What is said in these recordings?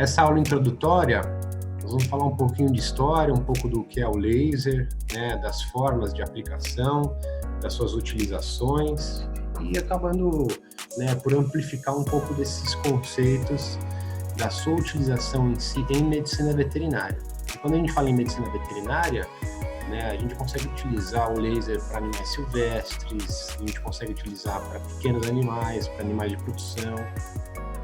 Essa aula introdutória, nós vamos falar um pouquinho de história, um pouco do que é o laser, né, das formas de aplicação, das suas utilizações e acabando, né, por amplificar um pouco desses conceitos da sua utilização em si em medicina veterinária. E quando a gente fala em medicina veterinária, né, a gente consegue utilizar o laser para animais silvestres, a gente consegue utilizar para pequenos animais, para animais de produção.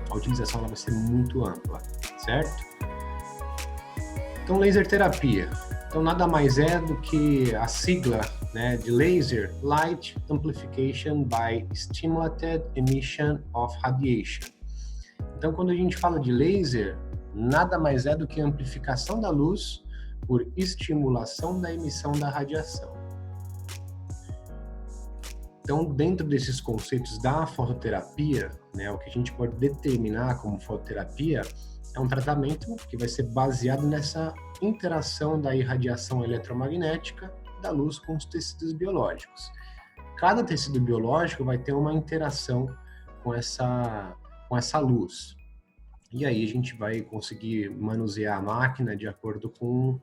A utilização ela vai ser muito ampla, certo? Então, laser terapia. Então, nada mais é do que a sigla, né, de Laser Light Amplification by Stimulated Emission of Radiation. Então, quando a gente fala de laser, nada mais é do que a amplificação da luz por estimulação da emissão da radiação. Então, dentro desses conceitos da fototerapia, né, o que a gente pode determinar como fototerapia é um tratamento que vai ser baseado nessa interação da irradiação eletromagnética da luz com os tecidos biológicos. Cada tecido biológico vai ter uma interação com essa luz. E aí a gente vai conseguir manusear a máquina de acordo com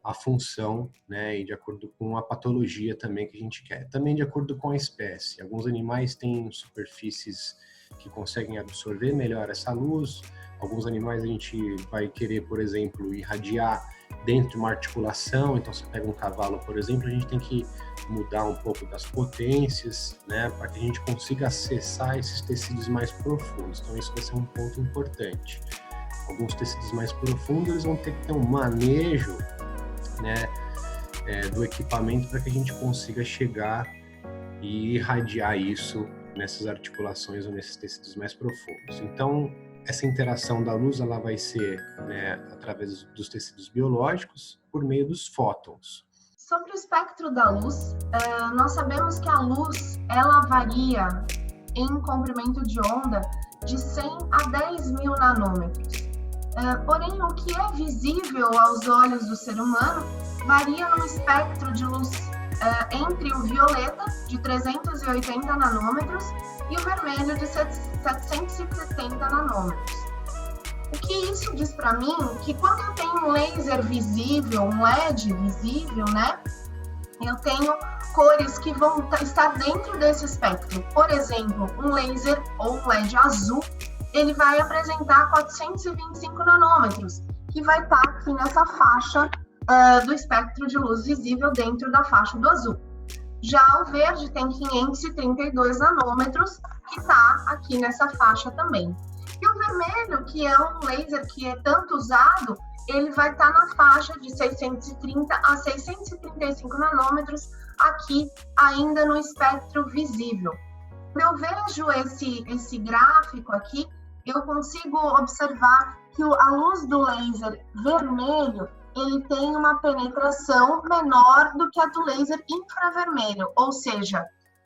a função, né, e de acordo com a patologia também que a gente quer. Também de acordo com a espécie. Alguns animais têm superfícies que conseguem absorver melhor essa luz. Alguns animais a gente vai querer, por exemplo, irradiar dentro de uma articulação. Então, você pega um cavalo, por exemplo, a gente tem que mudar um pouco das potências, né, para que a gente consiga acessar esses tecidos mais profundos. Então, isso vai ser um ponto importante. Alguns tecidos mais profundos eles vão ter que ter um manejo, né, do equipamento para que a gente consiga chegar e irradiar isso nessas articulações ou nesses tecidos mais profundos. Então, essa interação da luz ela vai ser, né, através dos tecidos biológicos por meio dos fótons. Sobre o espectro da luz, nós sabemos que a luz ela varia em comprimento de onda de 100 a 10 mil nanômetros. Porém, o que é visível aos olhos do ser humano varia no espectro de luz entre o violeta, de 380 nanômetros, e o vermelho, de 770 nanômetros. O que isso diz para mim? Que quando eu tenho um laser visível, um LED visível, né, eu tenho cores que vão estar dentro desse espectro. Por exemplo, um laser ou um LED azul, ele vai apresentar 425 nanômetros, que vai estar aqui nessa faixa do espectro de luz visível dentro da faixa do azul. Já o verde tem 532 nanômetros, que está aqui nessa faixa também. E o vermelho, que é um laser que é tanto usado, ele vai estar na faixa de 630 a 635 nanômetros, aqui ainda no espectro visível. Quando eu vejo esse gráfico aqui, eu consigo observar que a luz do laser vermelho ele tem uma penetração menor do que a do laser infravermelho, ou seja,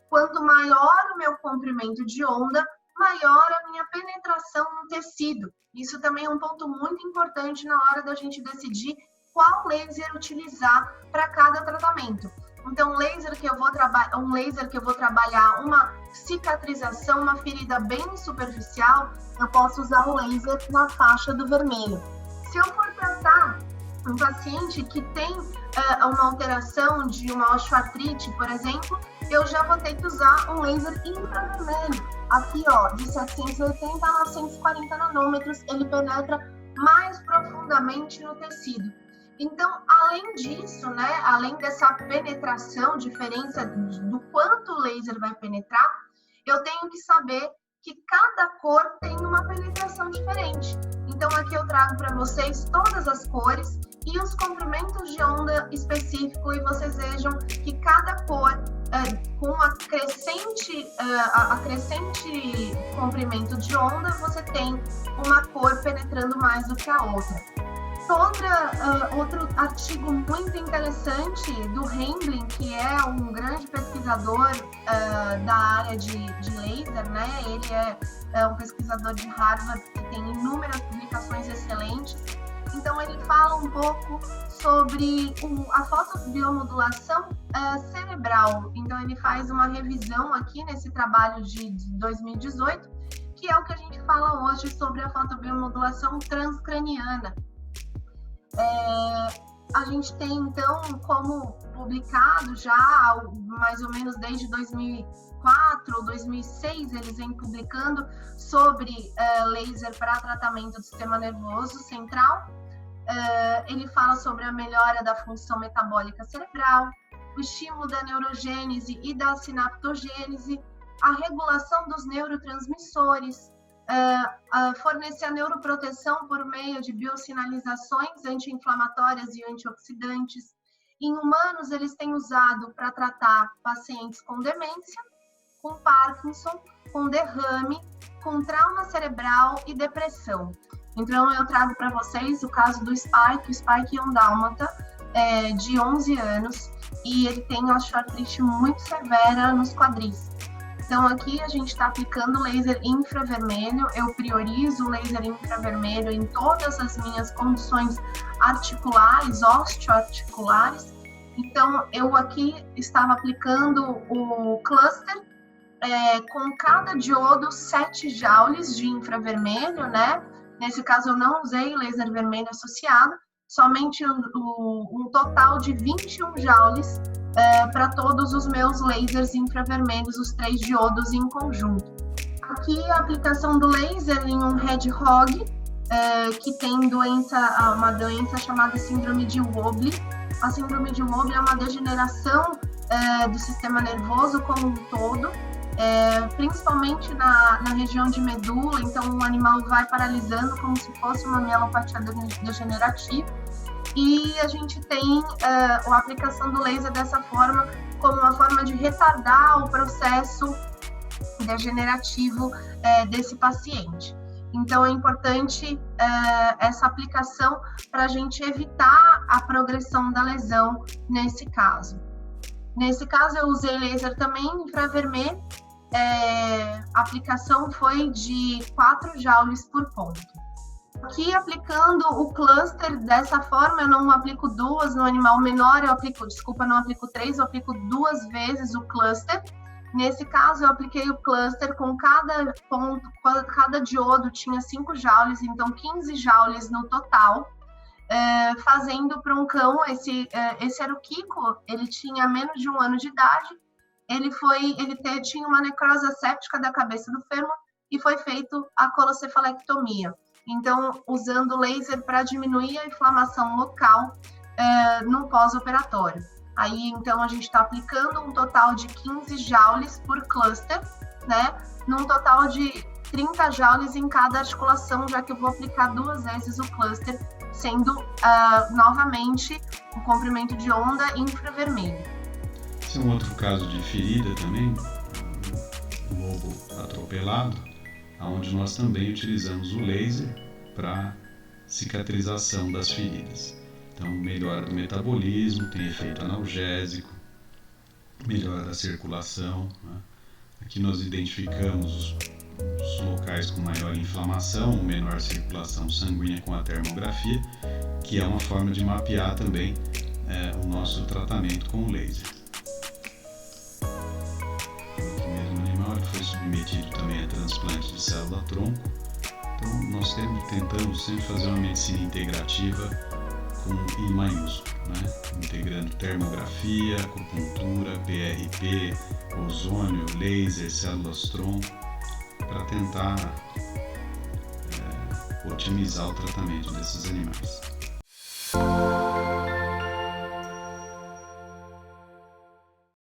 quanto maior o meu comprimento de onda, maior a minha penetração no tecido. Isso também é um ponto muito importante na hora da gente decidir qual laser utilizar para cada tratamento. Então, um laser que eu vou trabalhar uma cicatrização, uma ferida bem superficial, eu posso usar o laser na faixa do vermelho. Se eu for tratar um paciente que tem uma alteração de uma osteoartrite, por exemplo, eu já vou ter que usar um laser infravermelho. Aqui, ó, de 780 a 940 nanômetros, ele penetra mais profundamente no tecido. Então, além disso, né, além dessa penetração, diferença do quanto o laser vai penetrar, eu tenho que saber que cada cor tem uma penetração diferente. Então, aqui eu trago para vocês todas as cores e os comprimentos de onda específico, e vocês vejam que cada cor, com a crescente comprimento de onda, você tem uma cor penetrando mais do que a outra. Outro artigo muito interessante do Hemblin, que é um grande pesquisador da área de laser, né? Ele é um pesquisador de Harvard que tem inúmeras publicações excelentes. Então, ele fala um pouco sobre a fotobiomodulação cerebral. Então, ele faz uma revisão aqui nesse trabalho de 2018 que é o que a gente fala hoje sobre a fotobiomodulação transcraniana. A gente tem, então, como publicado já, mais ou menos desde 2004 ou 2006, eles vêm publicando sobre laser para tratamento do sistema nervoso central. Ele fala sobre a melhora da função metabólica cerebral, o estímulo da neurogênese e da sinaptogênese, a regulação dos neurotransmissores, fornecer a neuroproteção por meio de biosinalizações anti-inflamatórias e antioxidantes. Em humanos, eles têm usado para tratar pacientes com demência, com Parkinson, com derrame, com trauma cerebral e depressão. Então, eu trago para vocês o caso do Spike. O Spike é um dálmata de 11 anos e ele tem osteoartrite muito severa nos quadris. Então, aqui a gente está aplicando laser infravermelho. Eu priorizo o laser infravermelho em todas as minhas condições articulares, osteoarticulares. Então, eu aqui estava aplicando o cluster com cada diodo 7 joules de infravermelho, né? Nesse caso, eu não usei laser vermelho associado, somente um total de 21 joules para todos os meus lasers infravermelhos, os 3 diodos em conjunto. Aqui a aplicação do laser em um hedgehog que tem uma doença chamada síndrome de Wobbly. A síndrome de Wobbly é uma degeneração do sistema nervoso como um todo, principalmente na região de medula. Então o animal vai paralisando como se fosse uma mielopatia degenerativa. E a gente tem a aplicação do laser dessa forma, como uma forma de retardar o processo degenerativo desse paciente. Então, é importante essa aplicação para a gente evitar a progressão da lesão nesse caso. Nesse caso, eu usei laser também infravermelho. A aplicação foi de 4 joules por ponto. Aqui, aplicando o cluster dessa forma, eu não aplico 2 no animal menor, não aplico 3, eu aplico 2 vezes o cluster. Nesse caso, eu apliquei o cluster com cada ponto, cada diodo tinha 5 joules, então 15 joules no total, fazendo para um cão. Esse era o Kiko, ele tinha menos de 1 ano de idade, ele tinha uma necrose asséptica da cabeça do fêmur e foi feito a colocefalectomia. Então, usando laser para diminuir a inflamação local no pós-operatório. Aí, então, a gente está aplicando um total de 15 joules por cluster, né? Num total de 30 joules em cada articulação, já que eu vou aplicar 2 vezes o cluster, sendo novamente o comprimento de onda infravermelho. Esse é um outro caso de ferida também, um lobo atropelado, onde nós também utilizamos o laser para cicatrização das feridas. Então, melhora do metabolismo, tem efeito analgésico, melhora da circulação, né? Aqui nós identificamos os locais com maior inflamação, menor circulação sanguínea com a termografia, que é uma forma de mapear também o nosso tratamento com o laser. Aqui mesmo o animal foi submetido também a transplante de célula-tronco. Então nós tentamos sempre fazer uma medicina integrativa com I maiúsculo, né? Integrando termografia, acupuntura, PRP, ozônio, laser, células-tronco, para tentar otimizar o tratamento desses animais.